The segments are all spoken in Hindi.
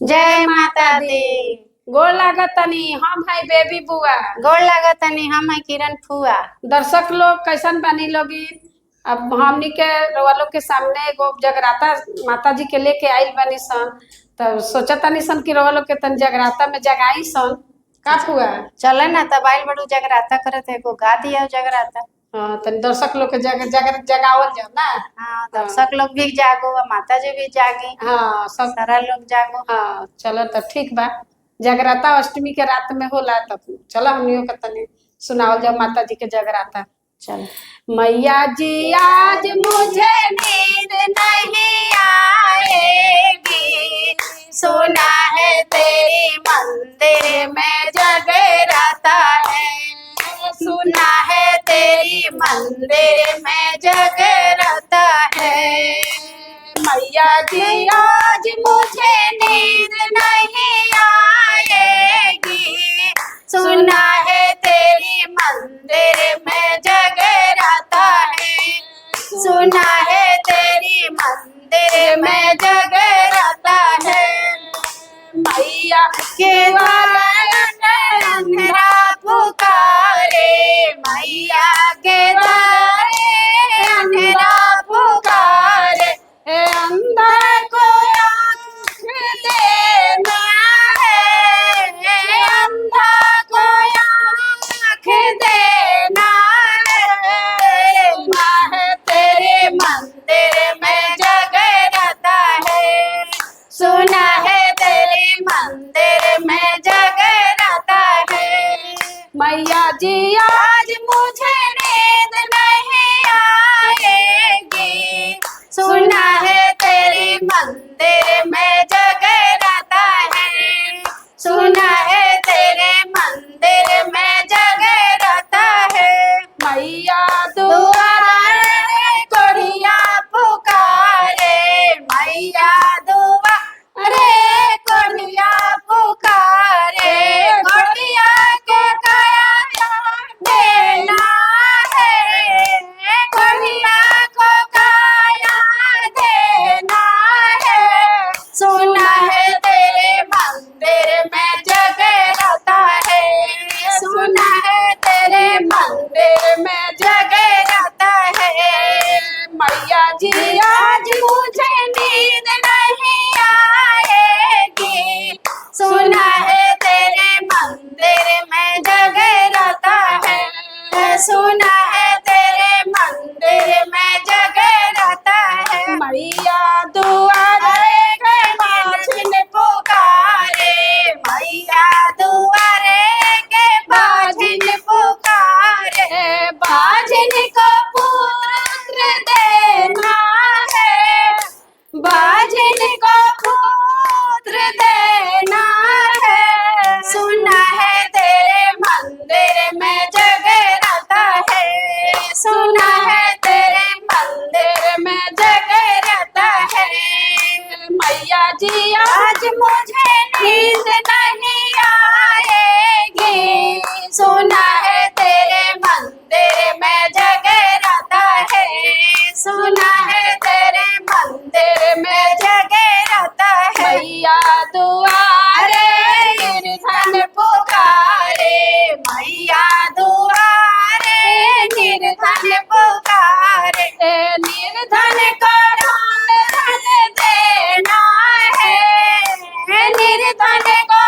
जय माता दी। गोड़ लागत तनी हम है बेबी बुआ। गोड़ लागत तनी हम है किरण फुआ। दर्शक लोग कैसन बनी लोगी। अब हमनी के रउआ लोग के सामने एगो जगराता माता जी के लेके आइल बनी सन, तो सोचा तनी सन कि रउआ लोग के तन जगराता में जगाई सन का फुआ। चल ना तब आइल बड़ू जगराता करत है, गो गा दिया जगराता। हाँ तनी दर्शक लोग के जगावल जाओ ना। हाँ दर्शक लोग भी जागो और माता जी भी जागी। हाँ सब सारा लोग जागो। हाँ चलो तो ठीक बा। जगराता अष्टमी के रात में होला, तब चलो हमनियों के तनी सुनावल जाओ माता जी के जगराता। चल। मैया जी आज मुझे नींद नहीं आएगी, सुना है तेरी मंदिर में जगराता है। सुना है तेरी मंदिर में जगराता है। मैया जी आज मुझे नींद नहीं आएगी, सुना है तेरी मंदिर में जगराता है। सुना है तेरी मंदिर में जगराता है। मैया के द्वारा अंधेरा पुकारे, मैया के द्वारा अंधेरा पुकारे। अंदर को आँख देना है, अंधा को आँख देना है। माँ तेरे मंदिर में जगराता है। सुना है तेरे मंदिर में जगराता है। मैया जी आज मुझे नींद नहीं आएगी, सुना है तेरे मंदिर में जगराता है। सुना है तेरे मंदिर में जगराता है। मैया दुआरे कोढ़िया पुकारे, मैया दुआरे कोढ़िया पुकारे। कोढ़िया के काया देना है, कोढ़िया को काया देना है। सुना है तेरे मंदिर में जगराता है। सुना है तेरे मंदिर में जगराता है। मैया जी आज मुझे नींद नहीं आएगी, सुना है तेरे मंदिर में जगराता है। सुना है तेरे मंदिर में जगराता है। मैया दुआरे के बाझिन पुकारे, मैया दुआरे के बाझिन पुकारे। बाझिन को पुत्र देना है, बाझिन को पुत्र देना है। सुना है तेरे मंदिर में जगराता है। सुना है तेरे मंदिर में जगराता है। मैया जी आज मुझे नींद नहीं आएगी, सुना है तेरे मंदिर में जगराता है। सुना है तेरे मंदिर में जगराता है। मैया दुआरे निर्धन पुकारे, मैया दुआरे निर्धन पुकारे। निर्धन को धन देना है, निर्धन को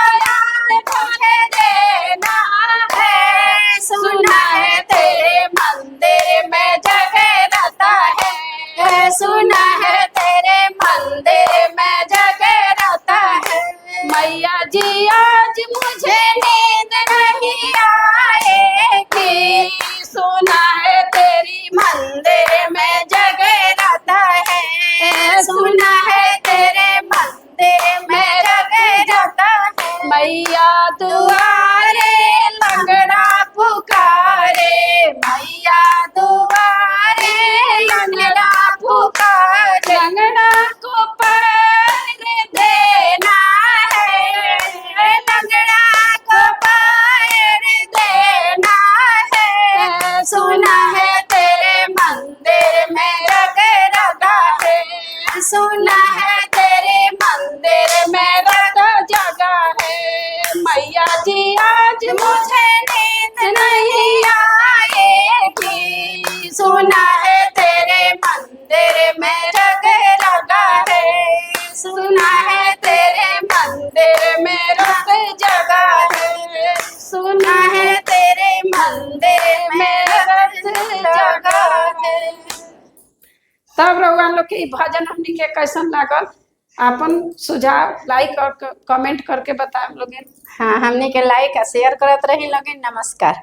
धन देना है। सुना है तेरे मंदिर में जगराता है। सुना है तेरे मंदिर में जगराता है। मैया जी आज मुझे नींद नहीं आएगी, सुना है तेरी मंदिर में जगराता है। सुना है तेरे मंदिर में जगराता है। मैया दुआरे लंगड़ा पुकारे, मैया दुआरे लंगड़ा पुकारे। लंगड़ा को पैर देना है, लंगड़ा को पैर देना है। सुना है तेरे मंदिर में जगराता है। सुना है तेरे मंदिर में जगराता सुना है तेरे मंदिर में जग लगा है, सुना है तेरे मंदिर में रत जगा है, सुना है तेरे मंदिर में रत जगा है। तब रउआ लोग के ई भजन हमनी के कैसन लागल आपन सुझाव लाइक और कमेंट करके बताएं लोग। हाँ, हमने के लाइक शेयर करत रही लोगे। नमस्कार।